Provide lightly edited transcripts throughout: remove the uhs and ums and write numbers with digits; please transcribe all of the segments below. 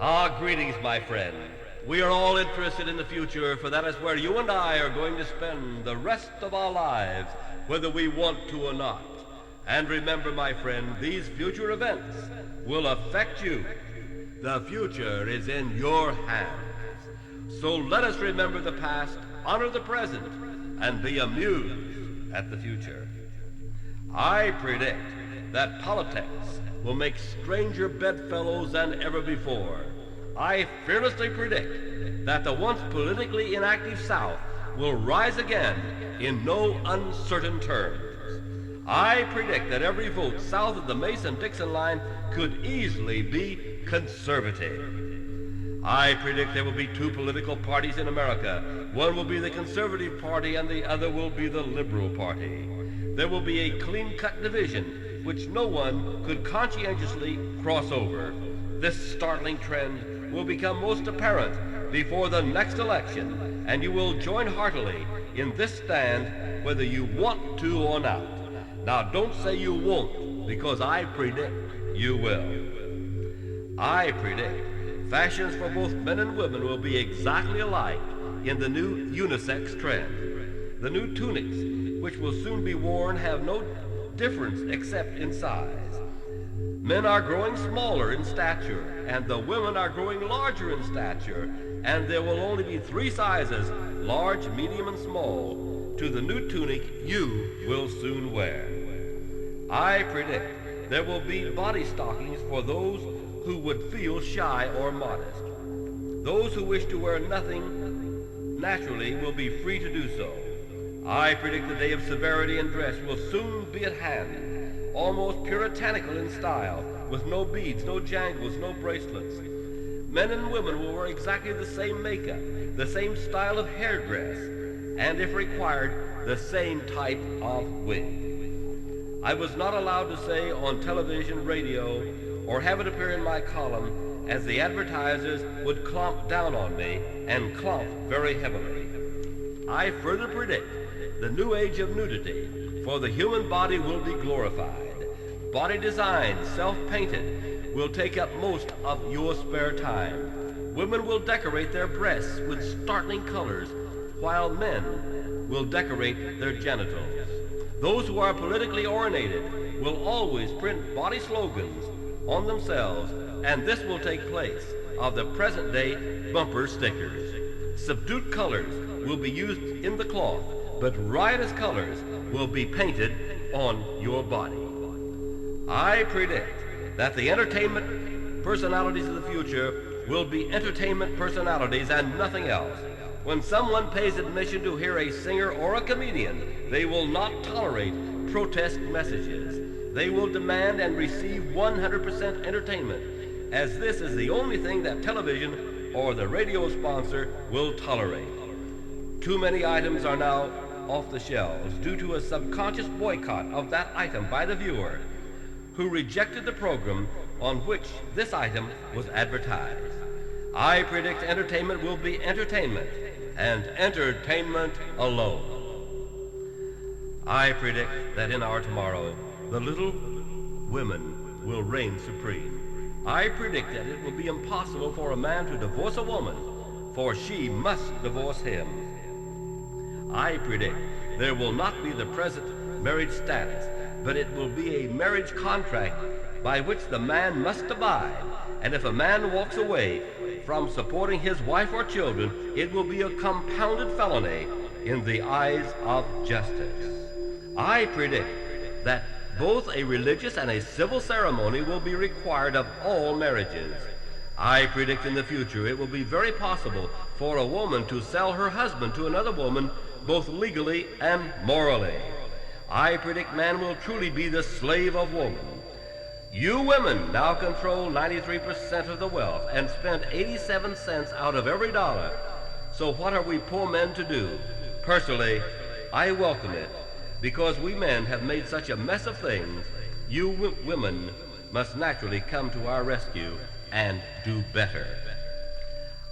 Greetings, my friend. We are all interested in the future, for that is where you and I are going to spend the rest of our lives, whether we want to or not. And remember, my friend, these future events will affect you. The future is in your hands. So let us remember the past, honor the present, and be amused at the future. I predict that politics will make stranger bedfellows than ever before. I fearlessly predict that the once politically inactive South will rise again in no uncertain terms. I predict that every vote south of the Mason-Dixon line could easily be conservative. I predict there will be two political parties in America. One will be the Conservative Party and the other will be the Liberal Party. There will be a clean-cut division which no one could conscientiously cross over. This startling trend will become most apparent before the next election, and you will join heartily in this stand whether you want to or not. Now don't say you won't, because I predict you will. I predict fashions for both men and women will be exactly alike in the new unisex trend. The new tunics, which will soon be worn, have no difference except in size. Men are growing smaller in stature, and the women are growing larger in stature, and there will only be three sizes, large, medium, and small, to the new tunic you will soon wear. I predict there will be body stockings for those who would feel shy or modest. Those who wish to wear nothing naturally will be free to do so. I predict the day of severity in dress will soon be at hand, almost puritanical in style, with no beads, no jangles, no bracelets. Men and women will wear exactly the same makeup, the same style of hairdress, and if required, the same type of wig. I was not allowed to say on television, radio, or have it appear in my column, as the advertisers would clomp down on me, and clomp very heavily. I further predict the new age of nudity, for the human body will be glorified. Body design, self-painted, will take up most of your spare time. Women will decorate their breasts with startling colors, while men will decorate their genitals. Those who are politically oriented will always print body slogans on themselves, and this will take place of the present-day bumper stickers. Subdued colors will be used in the cloth, but riotous colors will be painted on your body. I predict that the entertainment personalities of the future will be entertainment personalities and nothing else. When someone pays admission to hear a singer or a comedian, they will not tolerate protest messages. They will demand and receive 100% entertainment, as this is the only thing that television or the radio sponsor will tolerate. Too many items are now off the shelves due to a subconscious boycott of that item by the viewer, who rejected the program on which this item was advertised. I predict entertainment will be entertainment, and entertainment alone. I predict that in our tomorrow, the little women will reign supreme. I predict that it will be impossible for a man to divorce a woman, for she must divorce him. I predict there will not be the present marriage status, but it will be a marriage contract by which the man must abide, and if a man walks away from supporting his wife or children, it will be a compounded felony in the eyes of justice. I predict that both a religious and a civil ceremony will be required of all marriages. I predict in the future it will be very possible for a woman to sell her husband to another woman, both legally and morally. I predict man will truly be the slave of woman. You women now control 93% of the wealth and spend 87 cents out of every dollar. So what are we poor men to do? Personally, I welcome it, because we men have made such a mess of things. You women must naturally come to our rescue and do better.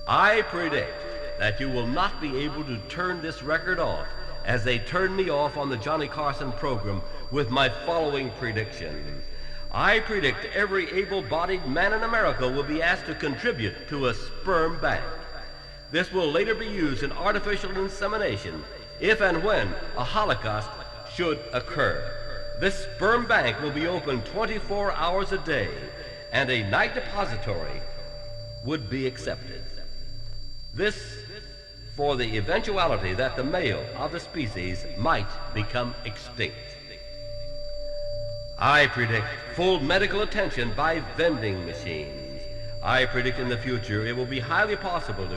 I predict that you will not be able to turn this record off as they turned me off on the Johnny Carson program with my following prediction. I predict every able-bodied man in America will be asked to contribute to a sperm bank. This will later be used in artificial insemination if and when a Holocaust should occur. This sperm bank will be open 24 hours a day, and a night depository would be accepted. This for the eventuality that the male of the species might become extinct. I predict full medical attention by vending machines. I predict in the future it will be highly possible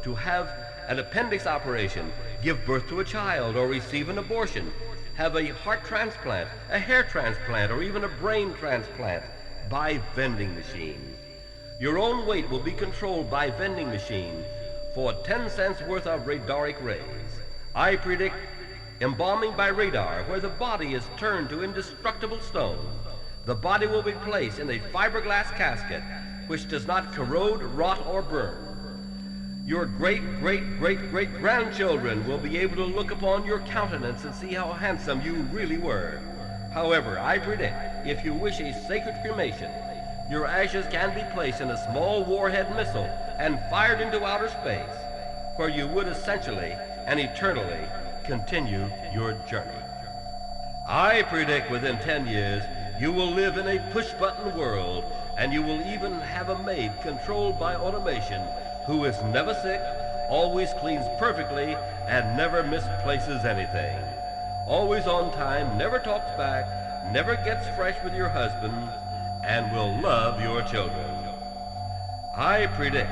to have an appendix operation, give birth to a child, or receive an abortion, have a heart transplant, a hair transplant, or even a brain transplant by vending machine. Your own weight will be controlled by vending machine for 10 cents worth of radaric rays. I predict embalming by radar, where the body is turned to indestructible stone. The body will be placed in a fiberglass casket which does not corrode, rot, or burn. Your great-great-great-great-grandchildren will be able to look upon your countenance and see how handsome you really were. However, I predict, if you wish a sacred cremation, your ashes can be placed in a small warhead missile and fired into outer space, where you would essentially and eternally continue your journey. I predict within 10 years you will live in a push-button world, and you will even have a maid controlled by automation who is never sick, always cleans perfectly, and never misplaces anything. Always on time, never talks back, never gets fresh with your husband, and will love your children. I predict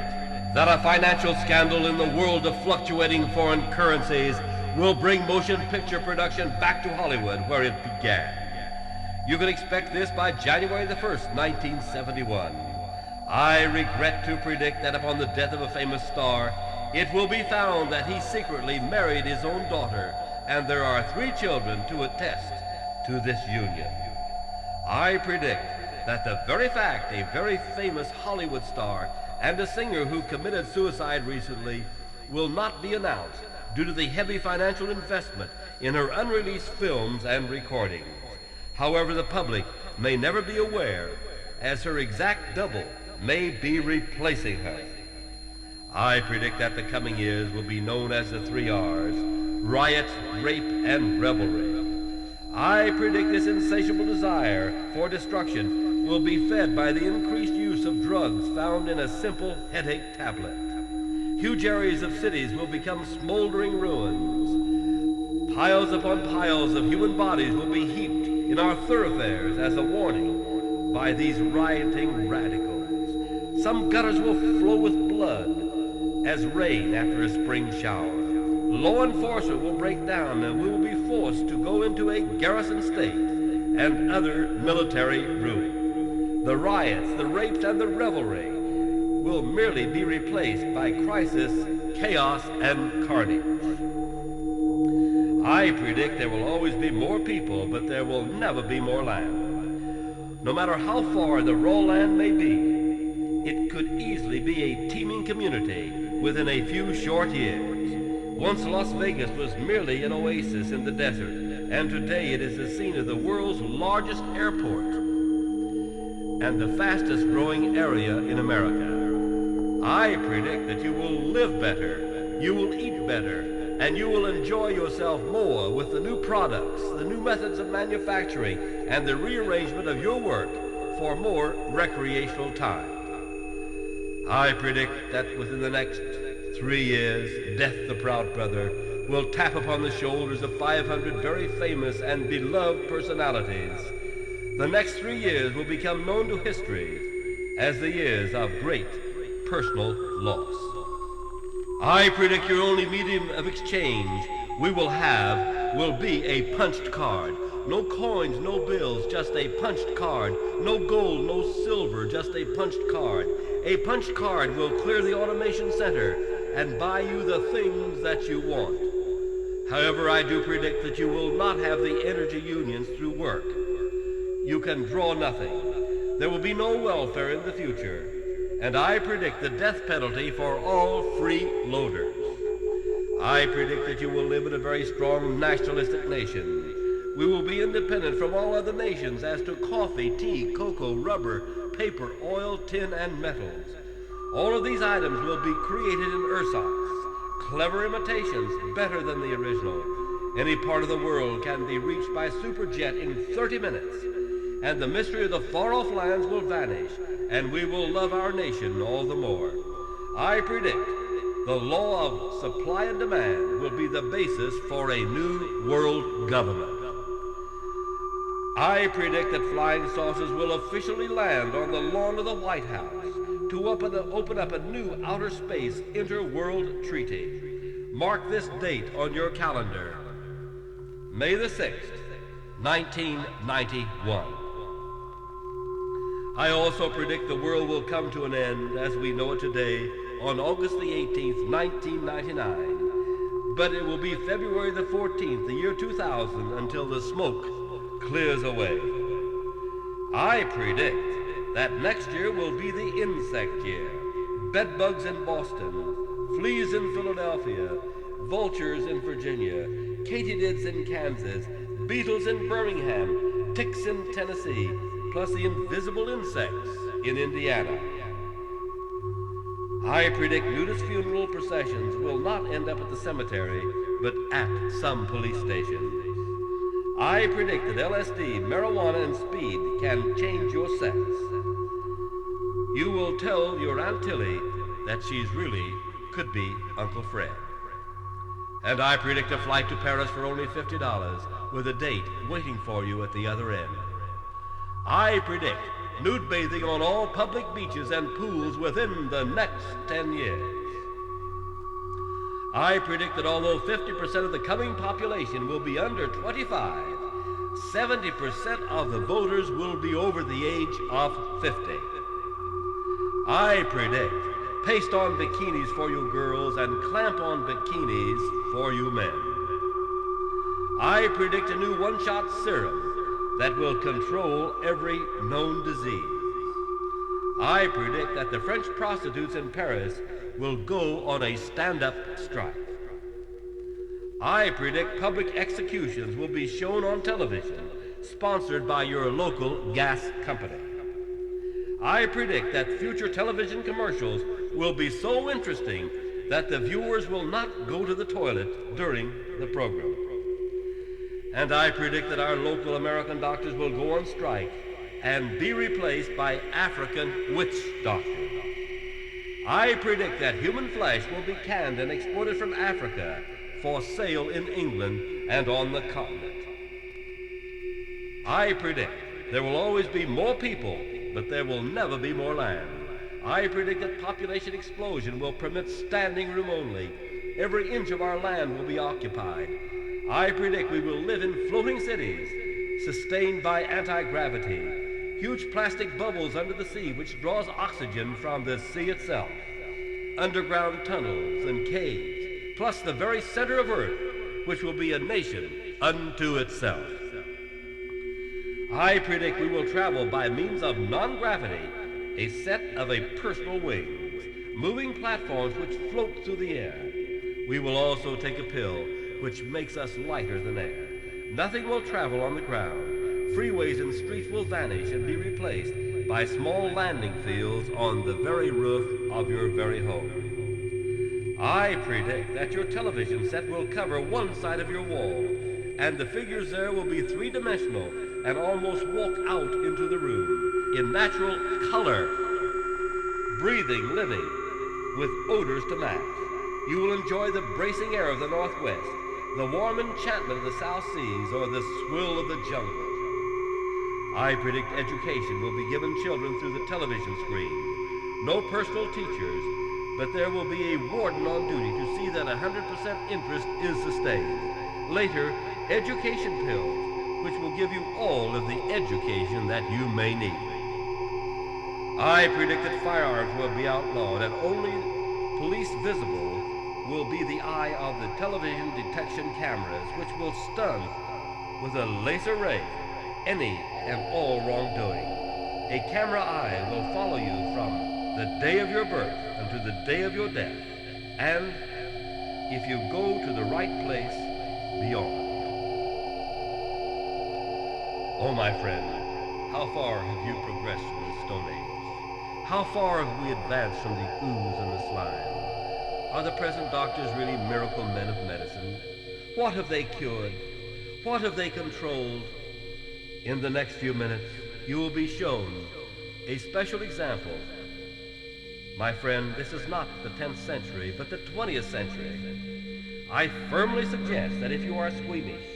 that a financial scandal in the world of fluctuating foreign currencies will bring motion picture production back to Hollywood, where it began. You can expect this by January the 1st, 1971. I regret to predict that upon the death of a famous star, it will be found that he secretly married his own daughter, and there are 3 children to attest to this union. I predict that the very fact a very famous Hollywood star and a singer who committed suicide recently will not be announced due to the heavy financial investment in her unreleased films and recordings. However, the public may never be aware, as her exact double may be replacing her. I predict that the coming years will be known as the 3 R's: riot, rape, and revelry. I predict this insatiable desire for destruction will be fed by the increased use of drugs found in a simple headache tablet. Huge areas of cities will become smoldering ruins. Piles upon piles of human bodies will be heaped in our thoroughfares as a warning by these rioting radicals. Some gutters will flow with blood as rain after a spring shower. Law enforcement will break down, and we will be forced to go into a garrison state and other military ruin. The riots, the rapes, and the revelry will merely be replaced by crisis, chaos, and carnage. I predict there will always be more people, but there will never be more land. No matter how far the raw land may be, it could easily be a teeming community within a few short years. Once Las Vegas was merely an oasis in the desert, and today it is the scene of the world's largest airport and the fastest growing area in America. I predict that you will live better, you will eat better, and you will enjoy yourself more with the new products, the new methods of manufacturing, and the rearrangement of your work for more recreational time. I predict that within the next 3 years, Death the Proud Brother will tap upon the shoulders of 500 very famous and beloved personalities. The next 3 years will become known to history as the years of great personal loss. I predict your only medium of exchange we will have will be a punched card. No coins, no bills, just a punched card. No gold, no silver, just a punched card. A punched card will clear the automation center and buy you the things that you want. However, I do predict that you will not have the energy unions through work. You can draw nothing. There will be no welfare in the future. And I predict the death penalty for all free loaders. I predict that you will live in a very strong nationalistic nation We will be independent from all other nations as to coffee, tea, cocoa, rubber, paper, oil, tin, and metals. All of these items will be created in ersatz, clever imitations better than the original. Any part of the world can be reached by superjet in 30 minutes, and the mystery of the far-off lands will vanish, and we will love our nation all the more. I predict the law of supply and demand will be the basis for a new world government. I predict that flying saucers will officially land on the lawn of the White House to open up a new outer space inter-world treaty. Mark this date on your calendar. May the 6th, 1991. I also predict the world will come to an end as we know it today on August the 18th, 1999. But it will be February the 14th, the year 2000, until the smoke clears away. I predict that next year will be the insect year. Bedbugs in Boston, fleas in Philadelphia, vultures in Virginia, katydids in Kansas, beetles in Birmingham, ticks in Tennessee, plus the invisible insects in Indiana. I predict nudist funeral processions will not end up at the cemetery, but at some police station. I predict that LSD, marijuana, and speed can change your sex. You will tell your Aunt Tilly that she's really could be Uncle Fred. And I predict a flight to Paris for only $50 with a date waiting for you at the other end. I predict nude bathing on all public beaches and pools within the next 10 years. I predict that although 50% of the coming population will be under 25, 70% of the voters will be over the age of 50. I predict paste-on bikinis for you girls and clamp-on bikinis for you men. I predict a new one-shot serum that will control every known disease. I predict that the French prostitutes in Paris will go on a stand-up strike. I predict public executions will be shown on television, sponsored by your local gas company. I predict that future television commercials will be so interesting that the viewers will not go to the toilet during the program. And I predict that our local American doctors will go on strike and be replaced by African witch doctors. I predict that human flesh will be canned and exported from Africa for sale in England and on the continent. I predict there will always be more people, but there will never be more land. I predict that population explosion will permit standing room only. Every inch of our land will be occupied. I predict we will live in floating cities, sustained by anti-gravity, huge plastic bubbles under the sea which draws oxygen from the sea itself, underground tunnels and caves, plus the very center of Earth, which will be a nation unto itself. I predict we will travel by means of non-gravity, a set of personal wings, moving platforms which float through the air. We will also take a pill which makes us lighter than air. Nothing will travel on the ground. Freeways and streets will vanish and be replaced by small landing fields on the very roof of your very home. I predict that your television set will cover one side of your wall, and the figures there will be three-dimensional and almost walk out into the room in natural color, breathing, living, with odors to match. You will enjoy the bracing air of the Northwest, the warm enchantment of the South Seas, or the swill of the jungle. I predict education will be given children through the television screen. No personal teachers, but there will be a warden on duty to see that 100% interest is sustained. Later, education pills, which will give you all of the education that you may need. I predict that firearms will be outlawed and only police visible will be the eye of the television detection cameras, which will stun with a laser ray any and all wrongdoing. A camera eye will follow you from the day of your birth unto the day of your death, and if you go to the right place, beyond. Oh, my friend, how far have you progressed from the Stone Age? How far have we advanced from the ooze and the slime? Are the present doctors really miracle men of medicine? What have they cured? What have they controlled? In the next few minutes, you will be shown a special example. My friend, this is not the 10th century, but the 20th century. I firmly suggest that if you are squeamish,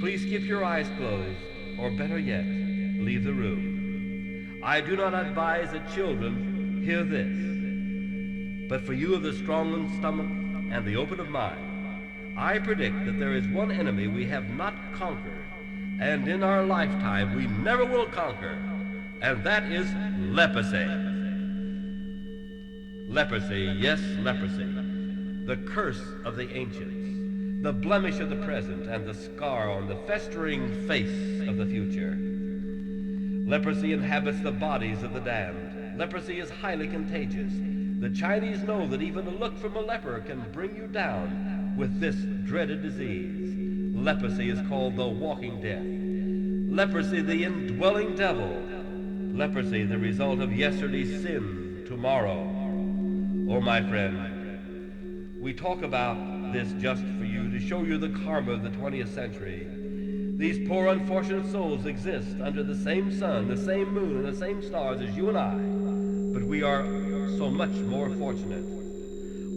please keep your eyes closed, or better yet, leave the room. I do not advise that children hear this, but for you of the strong stomach and the open of mind, I predict that there is one enemy we have not conquered, and in our lifetime we never will conquer, and that is leprosy. Leprosy, yes, leprosy, the curse of the ancients, the blemish of the present, and the scar on the festering face of the future. Leprosy inhabits the bodies of the damned. Leprosy is highly contagious. The Chinese know that even a look from a leper can bring you down with this dreaded disease. Leprosy is called the walking death. Leprosy, the indwelling devil. Leprosy, the result of yesterday's sin tomorrow. Oh, my friend, we talk about this just for you, to show you the karma of the 20th century. These poor unfortunate souls exist under the same sun, the same moon, and the same stars as you and I, but we are so much more fortunate.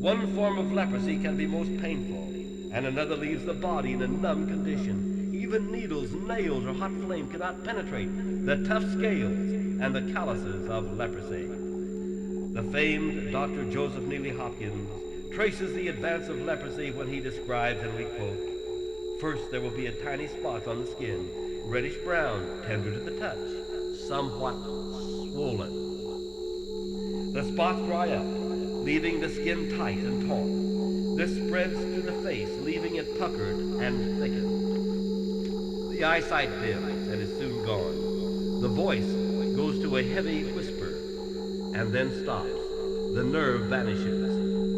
One form of leprosy can be most painful, and another leaves the body in a numb condition. Even needles, nails, or hot flame cannot penetrate the tough scales and the calluses of leprosy. The famed Dr. Joseph Neely Hopkins traces the advance of leprosy when he describes, and we quote, "First there will be a tiny spot on the skin, reddish brown, tender to the touch, somewhat swollen. The spots dry up, leaving the skin tight and taut. This spreads to the face, leaving it puckered and thickened. The eyesight dims and is soon gone. The voice goes to a heavy whisper and then stops. The nerve vanishes.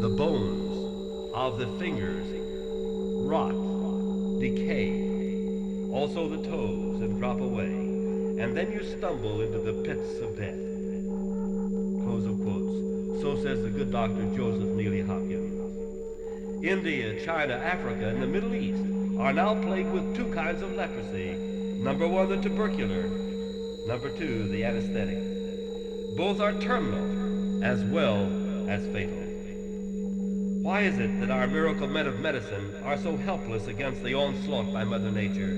The bones of the fingers rot, decay, also the toes, and drop away. And then you stumble into the pits of death." Close of quotes. So says the good Dr. Joseph Neely Hopkins. India, China, Africa, and the Middle East are now plagued with two kinds of leprosy. Number one, the tubercular. Number two, the anesthetic. Both are terminal as well as fatal. Why is it that our miracle men of medicine are so helpless against the onslaught by Mother Nature?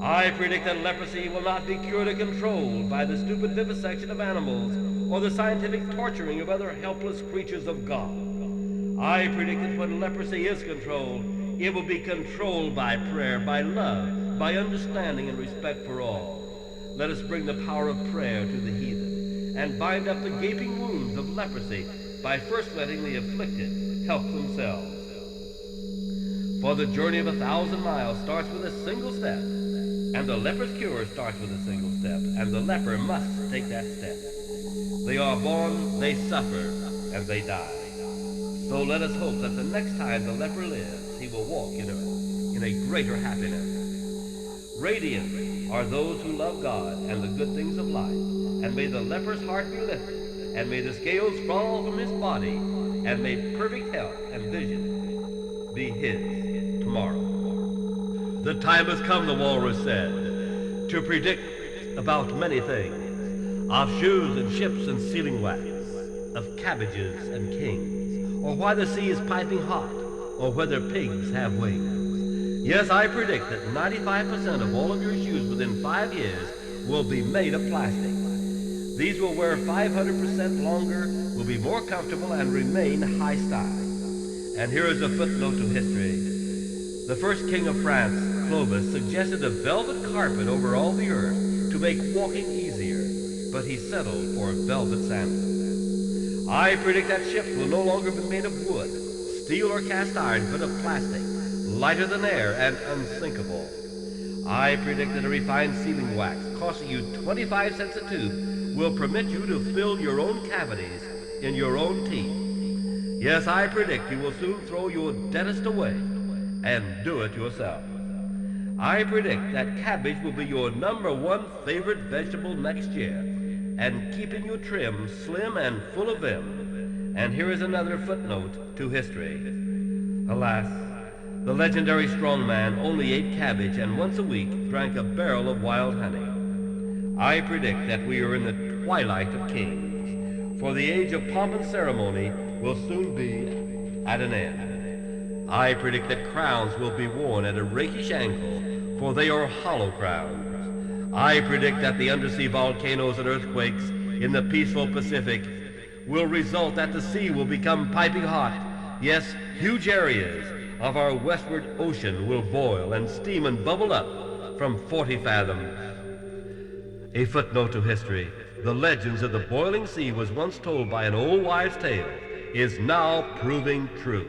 I predict that leprosy will not be cured or controlled by the stupid vivisection of animals or the scientific torturing of other helpless creatures of God. I predict that when leprosy is controlled, it will be controlled by prayer, by love, by understanding and respect for all. Let us bring the power of prayer to the heathen and bind up the gaping wounds of leprosy by first letting the afflicted help themselves. For the journey of 1,000 miles starts with a single step, and the leper's cure starts with a single step, and the leper must take that step. They are born, they suffer, and they die. So let us hope that the next time the leper lives, he will walk in a greater happiness. Radiant are those who love God and the good things of life, and may the leper's heart be lifted, and may the scales fall from his body, and may perfect health and vision be his tomorrow. The time has come, the walrus said, to predict about many things, of shoes and ships and sealing wax, of cabbages and kings, or why the sea is piping hot, or whether pigs have wings. Yes, I predict that 95% of all of your shoes within 5 years will be made of plastic. These will wear 500% longer, will be more comfortable, and remain high style. And here is a footnote to history. The first king of France, Clovis, suggested a velvet carpet over all the earth to make walking easier, but he settled for velvet sandals. I predict that ships will no longer be made of wood, steel, or cast iron, but of plastic, lighter than air and unsinkable. I predict that a refined sealing wax costing you 25 cents a tube will permit you to fill your own cavities in your own teeth. Yes, I predict you will soon throw your dentist away and do it yourself. I predict that cabbage will be your #1 favorite vegetable next year, and keeping you trim, slim, and full of vim. And here is another footnote to history. Alas, the legendary strongman only ate cabbage and once a week drank a barrel of wild honey. I predict that we are in the twilight of kings, for the age of pomp and ceremony will soon be at an end. I predict that crowns will be worn at a rakish angle, for they are hollow crowns. I predict that the undersea volcanoes and earthquakes in the peaceful Pacific will result that the sea will become piping hot. Yes, huge areas of our westward ocean will boil and steam and bubble up from 40 fathoms. A footnote to history. The legends of the boiling sea was once told by an old wives' tale, is now proving true.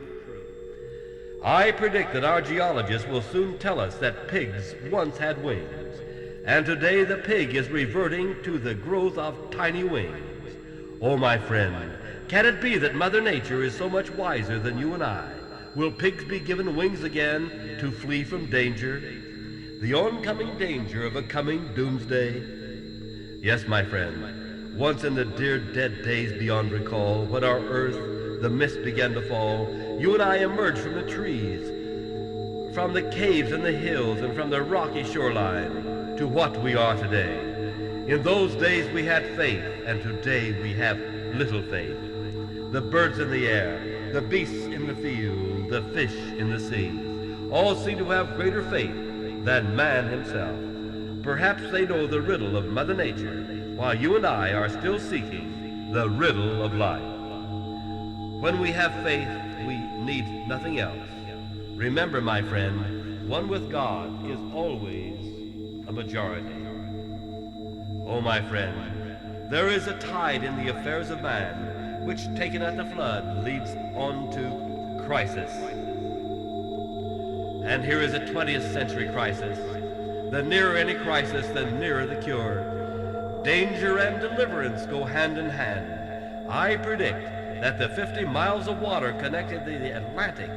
I predict that our geologists will soon tell us that pigs once had wings, and today the pig is reverting to the growth of tiny wings. Oh, my friend, can it be that Mother Nature is so much wiser than you and I? Will pigs be given wings again to flee from danger? The oncoming danger of a coming doomsday? Yes, my friend, once in the dear dead days beyond recall, when our earth, the mist began to fall, you and I emerged from the trees, from the caves and the hills, and from the rocky shoreline to what we are today. In those days we had faith, and today we have little faith. The birds in the air, the beasts in the field, the fish in the sea, all seem to have greater faith than man himself. Perhaps they know the riddle of Mother Nature, while you and I are still seeking the riddle of life. When we have faith, we need nothing else. Remember, my friend, one with God is always a majority. Oh, my friend, there is a tide in the affairs of man, which, taken at the flood, leads on to crisis. And here is a 20th century crisis. The nearer any crisis, the nearer the cure. Danger and deliverance go hand in hand. I predict that the 50 miles of water connecting the Atlantic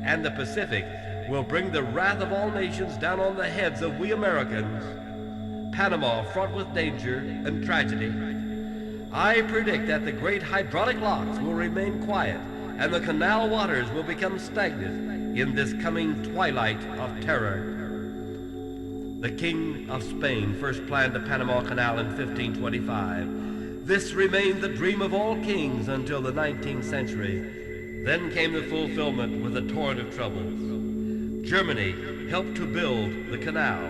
and the Pacific will bring the wrath of all nations down on the heads of we Americans. Panama fraught with danger and tragedy. I predict that the great hydraulic locks will remain quiet and the canal waters will become stagnant in this coming twilight of terror. The King of Spain first planned the Panama Canal in 1525. This remained the dream of all kings until the 19th century. Then came the fulfillment with a torrent of troubles. Germany helped to build the canal,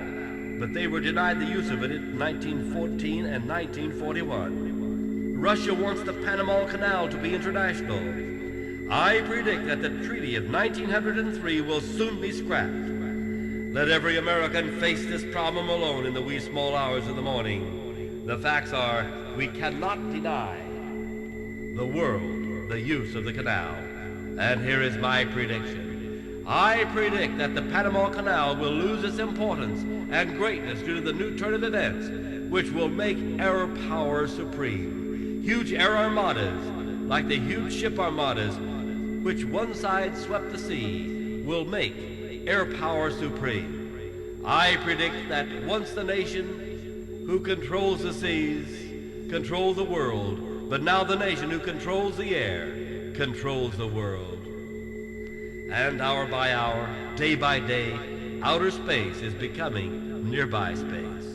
but they were denied the use of it in 1914 and 1941. Russia wants the Panama Canal to be international. I predict that the Treaty of 1903 will soon be scrapped. Let every American face this problem alone in the wee small hours of the morning. The facts are, we cannot deny the world the use of the canal. And here is my prediction. I predict that the Panama Canal will lose its importance and greatness due to the new turn of events, which will make air power supreme. Huge air armadas, like the huge ship armadas, which one side swept the sea, will make air power supreme. I predict that once the nation who controls the seas controls the world, but now the nation who controls the air controls the world. And hour by hour, day by day, outer space is becoming nearby space.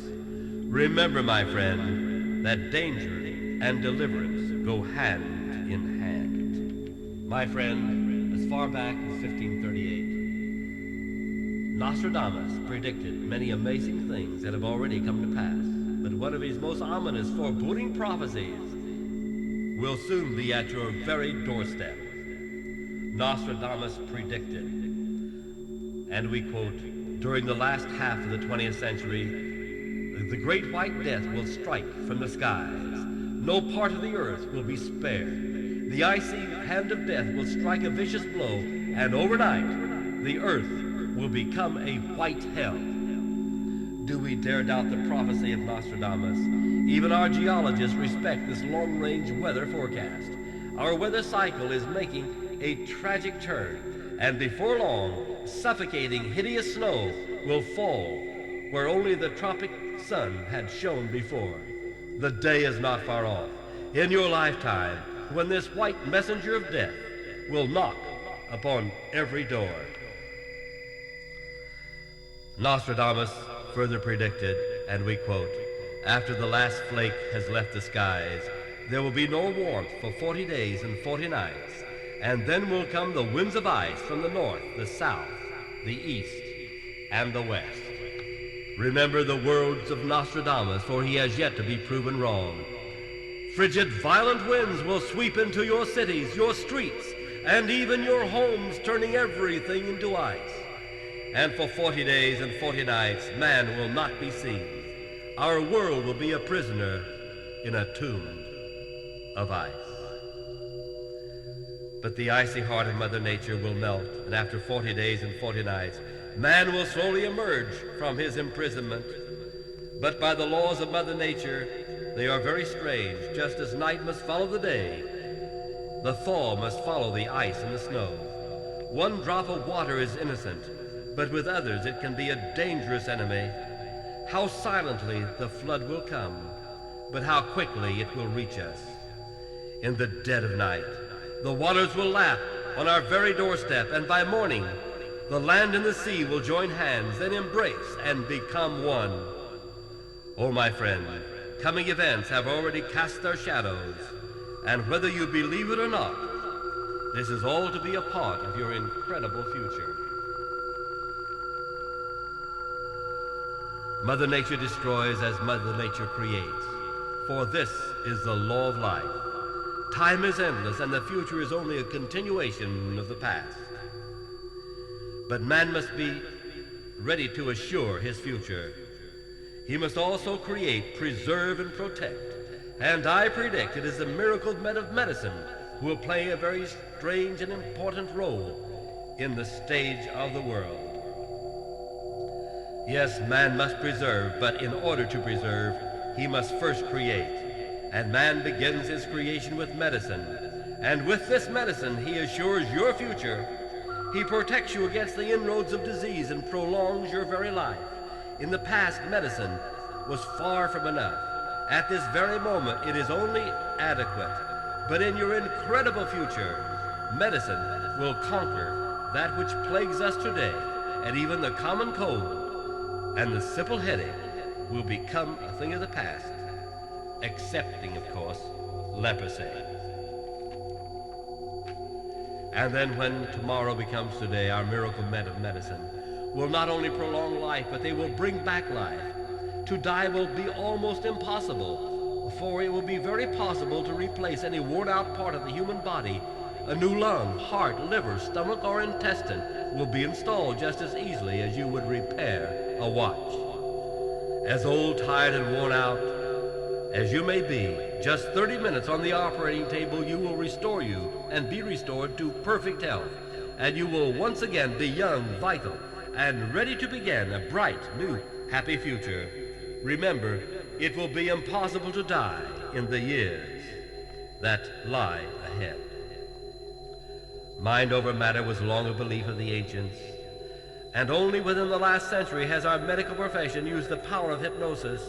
Remember, my friend, that danger and deliverance go hand in hand. My friend, as far back as 1538, Nostradamus predicted many amazing things that have already come to pass, but one of his most ominous foreboding prophecies will soon be at your very doorstep. Nostradamus predicted, and we quote, during the last half of the 20th century, the great white death will strike from the skies. No part of the earth will be spared. The icy hand of death will strike a vicious blow, and overnight, the earth will become a white hell. Do we dare doubt the prophecy of Nostradamus? Even our geologists respect this long-range weather forecast. Our weather cycle is making a tragic turn, and before long, suffocating hideous snow will fall where only the tropic sun had shone before. The day is not far off, in your lifetime, when this white messenger of death will knock upon every door. Nostradamus further predicted, and we quote, "After the last flake has left the skies, there will be no warmth for 40 days and 40 nights, and then will come the winds of ice from the north, the south, the east, and the west." Remember the words of Nostradamus, for he has yet to be proven wrong. Frigid, violent winds will sweep into your cities, your streets, and even your homes, turning everything into ice. And for 40 days and 40 nights, man will not be seen. Our world will be a prisoner in a tomb of ice. But the icy heart of Mother Nature will melt, and after 40 days and 40 nights, man will slowly emerge from his imprisonment. But by the laws of Mother Nature, they are very strange. Just as night must follow the day, the thaw must follow the ice and the snow. One drop of water is innocent, but with others it can be a dangerous enemy. How silently the flood will come, but how quickly it will reach us. In the dead of night, the waters will lap on our very doorstep, and by morning, the land and the sea will join hands, then embrace and become one. Oh, my friend, coming events have already cast their shadows, and whether you believe it or not, this is all to be a part of your incredible future. Mother Nature destroys as Mother Nature creates, for this is the law of life. Time is endless, and the future is only a continuation of the past. But man must be ready to assure his future. He must also create, preserve, and protect. And I predict it is the miracle men of medicine who will play a very strange and important role in the stage of the world. Yes, man must preserve, but in order to preserve, he must first create. And man begins his creation with medicine. And with this medicine, he assures your future. He protects you against the inroads of disease and prolongs your very life. In the past, medicine was far from enough. At this very moment, it is only adequate. But in your incredible future, medicine will conquer that which plagues us today, and even the common cold and the simple headache will become a thing of the past, excepting, of course, leprosy. And then when tomorrow becomes today, our miracle men of medicine will not only prolong life, but they will bring back life. To die will be almost impossible, for it will be very possible to replace any worn-out part of the human body. A new lung, heart, liver, stomach, or intestine will be installed just as easily as you would repair a watch. As old, tired, and worn out as you may be, just 30 minutes on the operating table you will restore you and be restored to perfect health, and you will once again be young, vital, and ready to begin a bright, new, happy future. Remember, it will be impossible to die in the years that lie ahead. Mind over matter was long a belief of the ancients, and only within the last century has our medical profession used the power of hypnosis.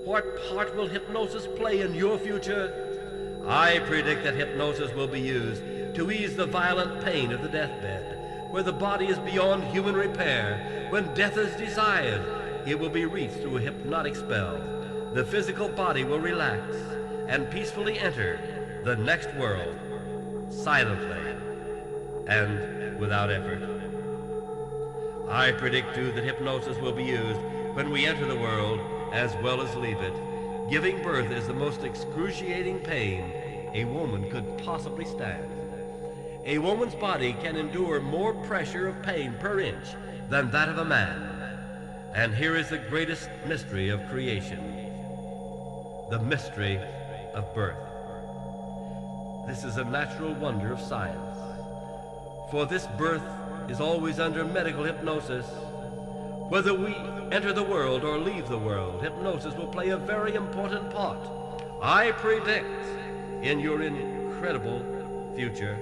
What part will hypnosis play in your future? I predict that hypnosis will be used to ease the violent pain of the deathbed, where the body is beyond human repair. When death is desired, it will be reached through a hypnotic spell. The physical body will relax and peacefully enter the next world, silently and without effort. I predict, too, that hypnosis will be used when we enter the world as well as leave it. Giving birth is the most excruciating pain a woman could possibly stand. A woman's body can endure more pressure of pain per inch than that of a man. And here is the greatest mystery of creation, the mystery of birth. This is a natural wonder of science. For this birth is always under medical hypnosis. Whether we enter the world or leave the world, hypnosis will play a very important part. I predict in your incredible future.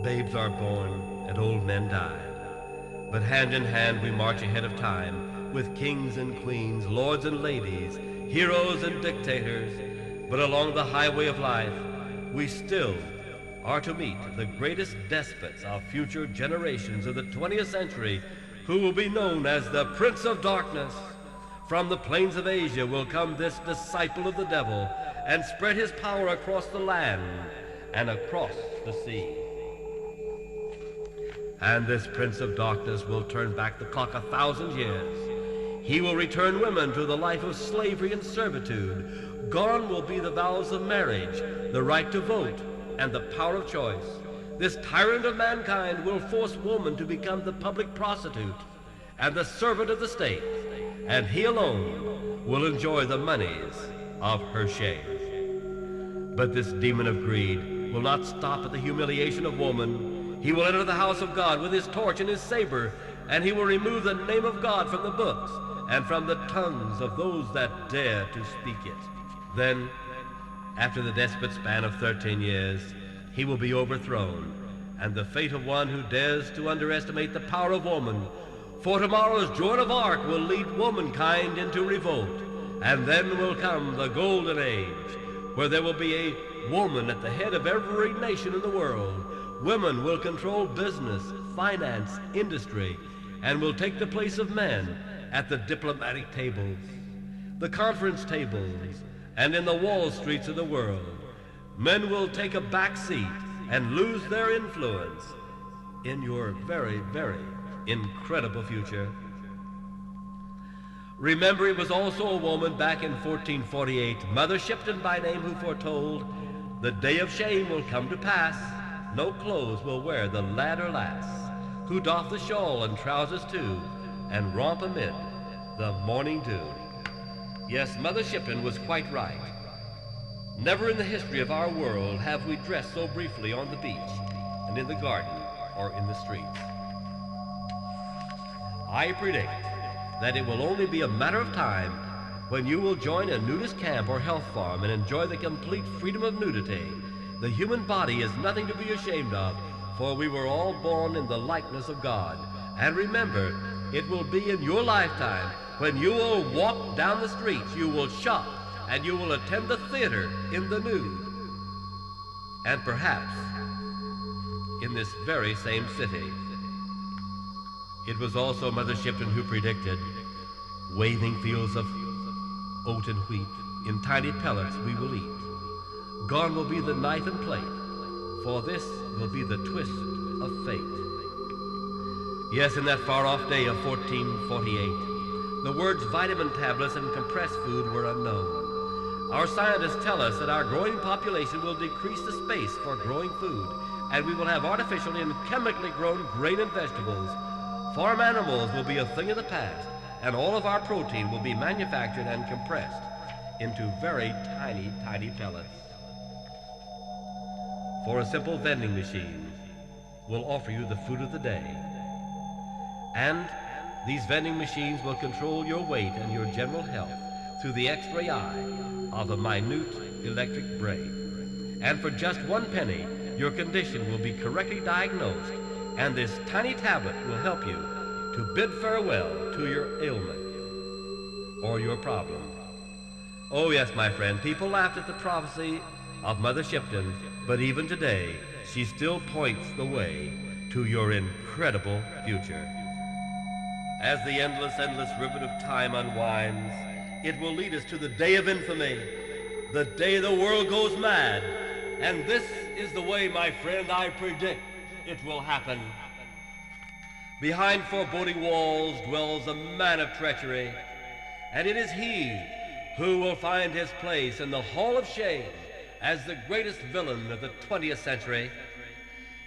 Babes are born and old men die. But hand in hand we march ahead of time, with kings and queens, lords and ladies, heroes and dictators. But along the highway of life, we still are to meet the greatest despots of future generations of the 20th century, who will be known as the Prince of Darkness. From the plains of Asia will come this disciple of the devil and spread his power across the land and across the sea. And this Prince of Darkness will turn back the clock 1,000 years. He will return women to the life of slavery and servitude. Gone will be the vows of marriage, the right to vote, and the power of choice. This tyrant of mankind will force woman to become the public prostitute and the servant of the state, and he alone will enjoy the monies of her shame. But this demon of greed will not stop at the humiliation of woman. He will enter the house of God with his torch and his saber, and he will remove the name of God from the books and from the tongues of those that dare to speak it. Then, after the despot span of 13 years, he will be overthrown, and the fate of one who dares to underestimate the power of woman. For tomorrow's Joan of Arc will lead womankind into revolt, and then will come the golden age, where there will be a woman at the head of every nation in the world. Women will control business, finance, industry, and will take the place of men at the diplomatic tables, the conference tables, and in the Wall Streets of the world. Men will take a back seat and lose their influence in your very, very incredible future. Remember, it was also a woman back in 1448, Mother Shipton by name, who foretold, the day of shame will come to pass. No clothes will wear the lad or lass, who doff the shawl and trousers too, and romp amid the morning dew. Yes, Mother Shipton was quite right. Never in the history of our world have we dressed so briefly on the beach and in the garden or in the streets. I predict that it will only be a matter of time when you will join a nudist camp or health farm and enjoy the complete freedom of nudity. The human body is nothing to be ashamed of, for we were all born in the likeness of God. And remember, it will be in your lifetime when you will walk down the streets, you will shop, and you will attend the theater in the nude. And perhaps in this very same city. It was also Mother Shipton who predicted waving fields of oat and wheat in tiny pellets we will eat. Gone will be the knife and plate, for this will be the twist of fate. Yes, in that far-off day of 1448, the words vitamin tablets and compressed food were unknown. Our scientists tell us that our growing population will decrease the space for growing food, and we will have artificially and chemically grown grain and vegetables. Farm animals will be a thing of the past, and all of our protein will be manufactured and compressed into very tiny, tiny pellets. For a simple vending machine will offer you the food of the day. And these vending machines will control your weight and your general health through the X-ray eye of a minute electric brain. And for just 1 penny, your condition will be correctly diagnosed, and this tiny tablet will help you to bid farewell to your ailment or your problem. Oh yes, my friend, people laughed at the prophecy of Mother Shipton, but even today, she still points the way to your incredible future. As the endless ribbon of time unwinds, it will lead us to the day of infamy, the day the world goes mad. And this is the way, my friend, I predict it will happen. Behind foreboding walls dwells a man of treachery, and it is he who will find his place in the Hall of Shame as the greatest villain of the 20th century.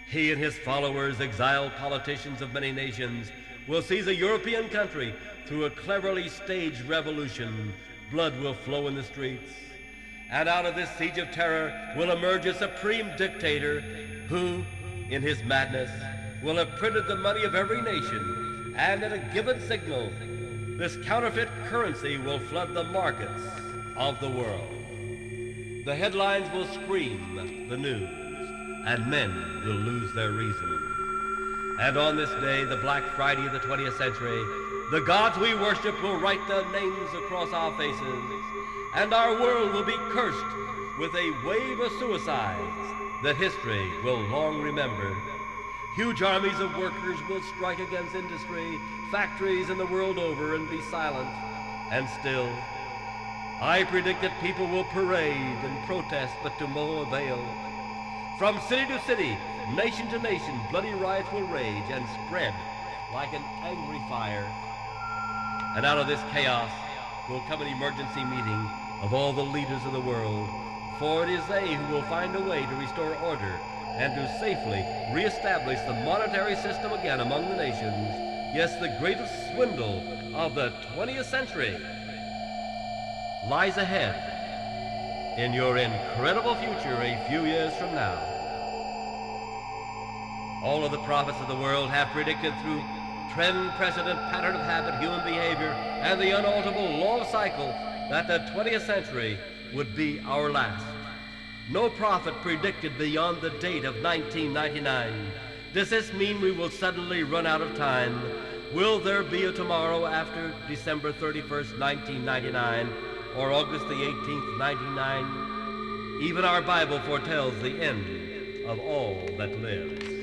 He and his followers, exiled politicians of many nations, will seize a European country through a cleverly staged revolution. Blood will flow in the streets, and out of this siege of terror will emerge a supreme dictator who, in his madness, will have printed the money of every nation, and at a given signal, this counterfeit currency will flood the markets of the world. The headlines will scream the news, and men will lose their reason. And on this day, the Black Friday of the 20th century, the gods we worship will write their names across our faces, and our world will be cursed with a wave of suicides that history will long remember. Huge armies of workers will strike against industry, factories in the world over, and be silent. And still, I predict that people will parade and protest, but to no avail. From city to city, nation to nation, bloody riots will rage and spread like an angry fire. And out of this chaos will come an emergency meeting of all the leaders of the world, for it is they who will find a way to restore order and to safely reestablish the monetary system again among the nations. Yes, the greatest swindle of the 20th century lies ahead in your incredible future a few years from now. All of the prophets of the world have predicted through trend, precedent, pattern of habit, human behavior, and the unalterable law of cycle that the 20th century would be our last. No prophet predicted beyond the date of 1999. Does this mean we will suddenly run out of time? Will there be a tomorrow after December 31st, 1999, or August the 18th, 1999? Even our Bible foretells the end of all that lives.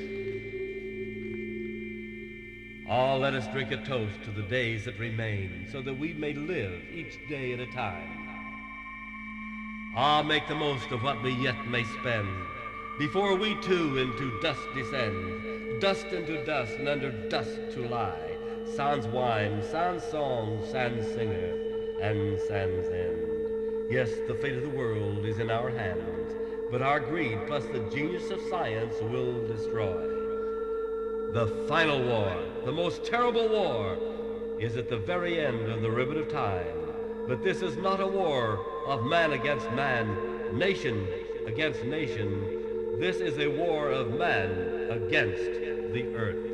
Ah, let us drink a toast to the days that remain, so that we may live each day at a time. Ah, make the most of what we yet may spend, before we too into dust descend, dust into dust, and under dust to lie. Sans wine, sans song, sans singer, and sans end. Yes, the fate of the world is in our hands, but our greed plus the genius of science will destroy. The final war, the most terrible war, is at the very end of the ribbon of time. But this is not a war of man against man, nation against nation. This is a war of man against the earth.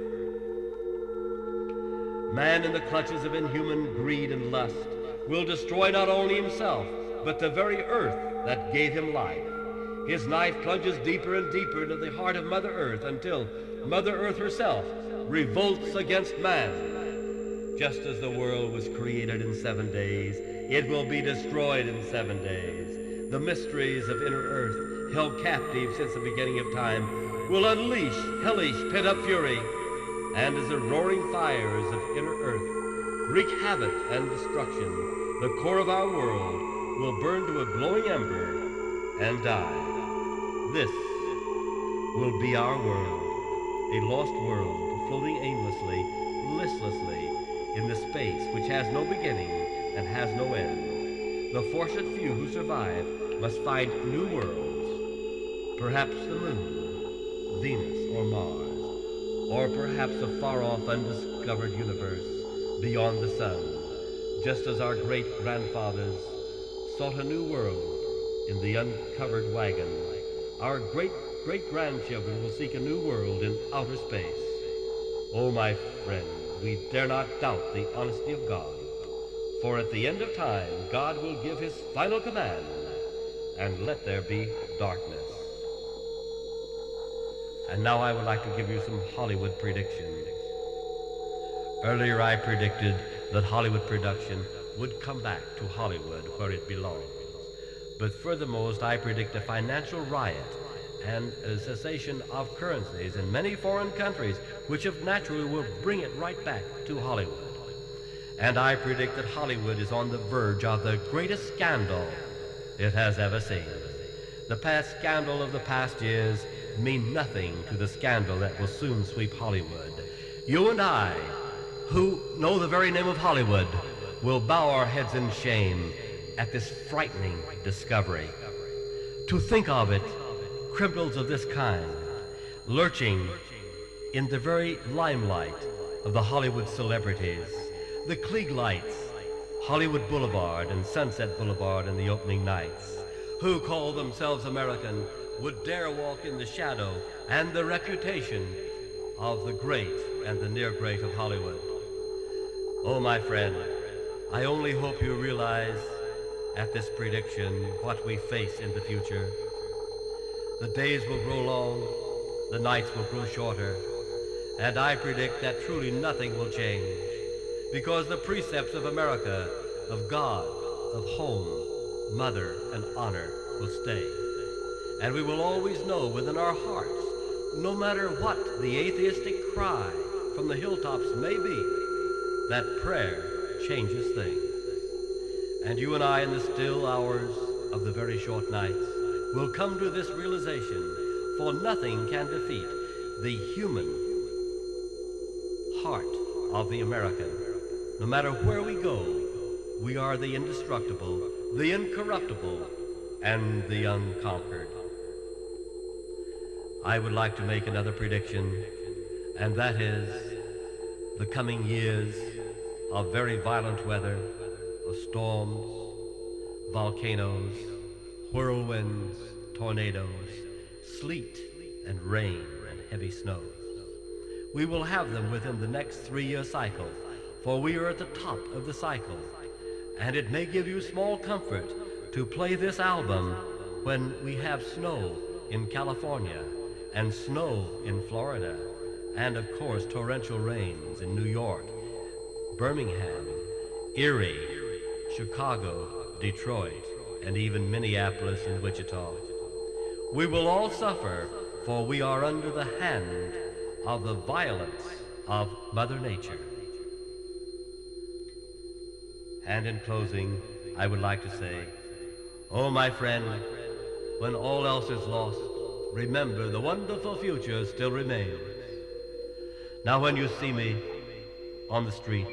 Man in the clutches of inhuman greed and lust will destroy not only himself, but the very earth that gave him life. His knife plunges deeper and deeper into the heart of Mother Earth until Mother Earth herself revolts against man. Just as the world was created in 7 days, it will be destroyed in 7 days. The mysteries of inner earth, held captive since the beginning of time, will unleash hellish pent-up fury, and as the roaring fires of inner earth wreak havoc and destruction, the core of our world will burn to a glowing ember and die. This will be our world, a lost world floating aimlessly, listlessly in the space which has no beginning and has no end. The fortunate few who survive must find new worlds, perhaps the moon, Venus, or Mars, or perhaps a far-off undiscovered universe beyond the sun, just as our great-grandfathers sought a new world in the uncovered wagon. Our great-great-grandchildren will seek a new world in outer space. Oh, my friend, we dare not doubt the honesty of God, for at the end of time, God will give his final command, and let there be darkness. And now I would like to give you some Hollywood predictions. Earlier I predicted that Hollywood production would come back to Hollywood where it belongs. But furthermost, I predict a financial riot and a cessation of currencies in many foreign countries, which if naturally will bring it right back to Hollywood. And I predict that Hollywood is on the verge of the greatest scandal it has ever seen. The past scandal of the past years mean nothing to the scandal that will soon sweep Hollywood. You and I, who know the very name of Hollywood, will bow our heads in shame at this frightening discovery. To think of it, criminals of this kind, lurching in the very limelight of the Hollywood celebrities, the Klieg lights, Hollywood Boulevard and Sunset Boulevard in the opening nights, who call themselves American, would dare walk in the shadow and the reputation of the great and the near great of Hollywood. Oh, my friend, I only hope you realize at this prediction what we face in the future. The days will grow long, the nights will grow shorter, And I predict that truly nothing will change, because the precepts of America, of God, of home, mother, and honor will stay. And we will always know within our hearts, no matter what the atheistic cry from the hilltops may be, that prayer changes things. And you and I, in the still hours of the very short nights, will come to this realization, for nothing can defeat the human heart of the American. No matter where we go, we are the indestructible, the incorruptible, and the unconquered. I would like to make another prediction, and that is the coming years of very violent weather, of storms, volcanoes, whirlwinds, tornadoes, sleet and rain and heavy snows. We will have them within the next 3-year cycle, for we are at the top of the cycle, and it may give you small comfort to play this album when we have snow in California and snow in Florida, and of course torrential rains in New York, Birmingham, Erie, Chicago, Detroit, and even Minneapolis and Wichita. We will all suffer, for we are under the hand of the violence of Mother Nature. And in closing, I would like to say, oh my friend, when all else is lost, remember the wonderful future still remains. Now when you see me on the street,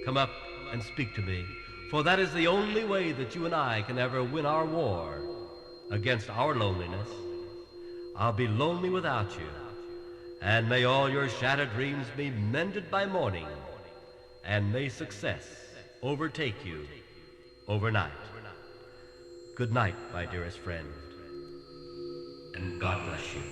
come up and speak to me, for that is the only way that you and I can ever win our war against our loneliness. I'll be lonely without you, and may all your shattered dreams be mended by morning, and may success overtake you overnight. Good night, my dearest friend, and God bless you.